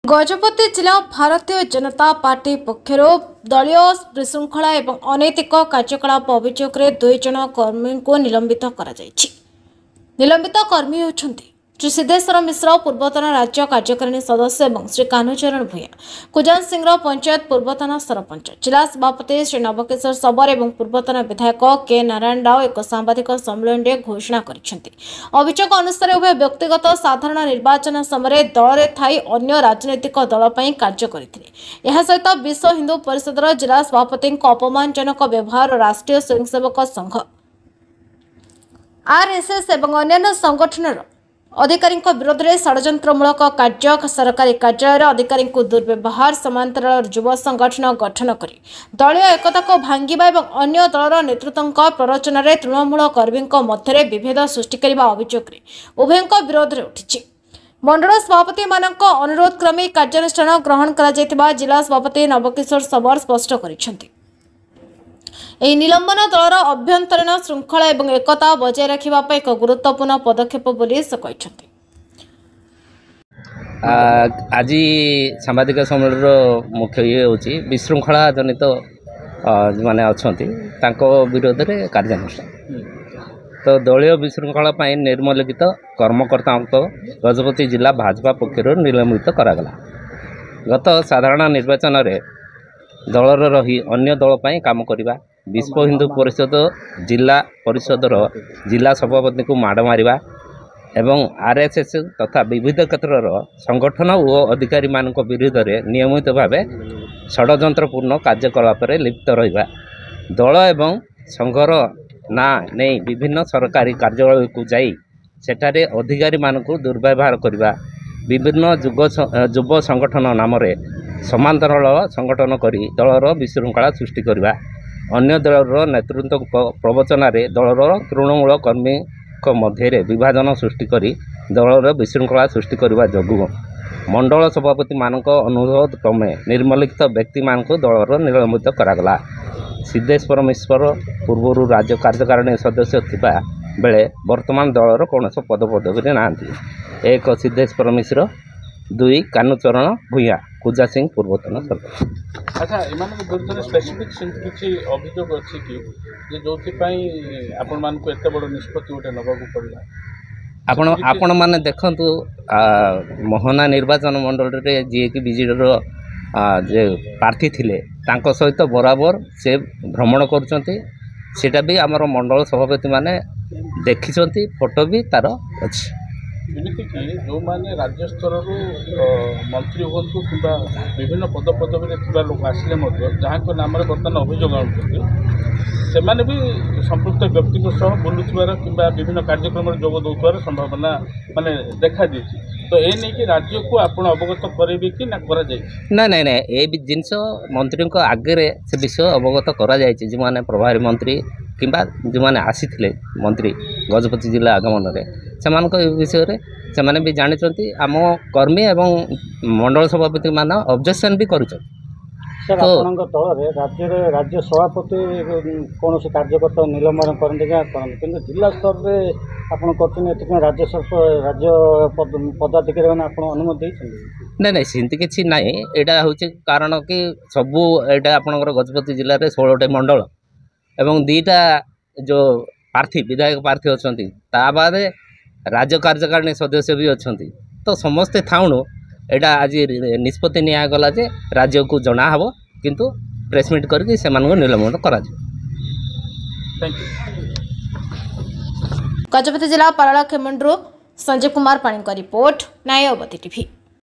गजपति जिला भारतीय जनता पार्टी पक्षर दलीय विशृंखला एवं अनैतिक कार्यकलाप अभियोग में 2 जन कर्मी को निलंबित निलंबित कर्मी होती श्री सिद्धेश्वर मिश्र पूर्वतन राज्य कार्यकारिणी सदस्य और श्री कान्हूचरण भूया कुजान सिंह पंचायत पूर्वतन सरपंच जिला सभापति श्री नवकिशोर सबर और पूर्वतन विधायक के नारायण राव एक सांबादिक सम्मेलन में घोषणा करछन्ति। अभियोग अनुसार उभय व्यक्तिगत साधारण निर्वाचन समय दल में थाई अन्य राजनैतिक दल पर कार्य करथिले। एहा सहित विश्व हिंदू परिषद जिला सभापति अपमानजनक व्यवहार राष्ट्रीय स्वयंसेवक संघ आरएसएस और अन्य संगठन अधिकारी विरोध में षड्यंत्रमूलक कार्य सरकारी कार्यालय अधिकारी दुर्व्यवहार समांतराल युव संगठन गठन कर दलीय एकता को भांगा और अन्य दलर नेतृत्व प्ररोचन में तृणमूल कर्मी मध्य विभेद सृष्टि करने अभियोग उभय विरोध में उठी। मंडल सभापति मान अनुरोध क्रमे कार्यानुष्ठान ग्रहण कर जिला सभापति नवकिशोर सबर स्पष्ट कर निलंबन दलर अभ्यंतरीण श्रृंखला और एकता बजाय रखा एक गुरुत्वपूर्ण पदक्षेप कहते। आज सांबादिक सम्मेलन मुख्य ये हूँ विशृंखला जनित जो मैंने अच्छा विरोध में कार्यानुष्ठान तो दलीय विशृंखला निर्मलित कर्मकर्ता गजपति जिला भाजपा पक्षर निलंबित करागला। गत साधारण निर्वाचन में दलर रही अन्य दल पर काम करवा विश्व हिंदू परिषद जिला परिषदर जिला सभापति को माड़ मारिबा एवं आरएसएस तथा विविध क्षेत्र संगठन और अधिकारी मान विरुद्ध में नियमित भाव षड्यंत्रपूर्ण कार्यकलाप लिप्त रहा दल एवं संघर ना नहीं विभिन्न सरकारी कार्यालय को जाई सेठारे अधिकारी मान दुर्व्यवहार करवा विभिन्न युव संगठन नाम समांतराल संगठन करी दलर विशृंखला सृष्टि करवा अन्य दलर नेतृत्व प्रवचन दलर तृणमूल कर्मी मध्य विभाजन सृष्टि करी दलर विशृंखला सृष्टि करने जोगु मंडल सभापति मान अनुरोध क्रमे निर्मलित व्यक्ति मान दलर निलंबित करागला। सिद्धेश्वर मिश्र पूर्व राज्य कार्यकारिणी सदस्य थिबा बेले वर्तमान दलर कौन पदपदवी ना एक सिद्धेश्वर मिश्र 2 कान्हूचरण भूया कुजा सिंह पूर्वतन सरपंच। अच्छा एमान विरुद्ध स्पेसिफिक किसी अभियोग अच्छी कि जो आपण मान को एत बड़ निष्पत्ति गोटे नबाकू पड़ा आपण माने देखंतु मोहना निर्वाचन मंडल रे जे कि बीजेडी जे प्रार्थी थिले तांको सहित बराबर से भ्रमण करचंती सेटा भी आमर मंडल सभापति माने देखिचंती फोटो भी तार अछि। एमतीक जो मैंने राज्य स्तर मंत्री हूँ कि विभिन्न पदपदवी लोक आसिले जहाँ को नाम बर्तमान अभियोग से भी संपृक्त व्यक्ति सह बुलूबार कि विभिन्न कार्यक्रम जोग दौर संभावना माने देखा दी तो ये नहीं कि राज्य को आपण अवगत करेंगे कि ना करा ना ना ना ये जिनस मंत्री आगे से विषय अवगत करा जो मैंने प्रभारी मंत्री कि जो मैंने आसी मंत्री गजपति जिला आगमन से विषय से मैंने भी जानते आम कर्मी एवं मंडल सभापति मान ऑब्जेक्शन भी कर सर दल में राज्य सभापति कौन से कार्यकर्ता निलंबन करते कि जिला स्तर में आप राज्य पदाधिकारी मैंने अनुमति ना ना सेमती किसी ना यहाँ हूँ कारण कि सबू यहाँ आपंकर गजपति जिले में 16टी मंडल एवं 2टा जो प्रार्थी विधायक प्रार्थी अच्छा बाद राज्य कार्यकारिणी सदस्य भी अच्छा तो समस्ते थाउणु एटा आज निष्पत्ति निगला जे राज्य को जना हबो किंतु प्रेसमिट करके से निलंबन करा। गजपति जिला पाराला खेमंडरू संजय कुमार पाणी का रिपोर्ट न्याय अवधि टीवी।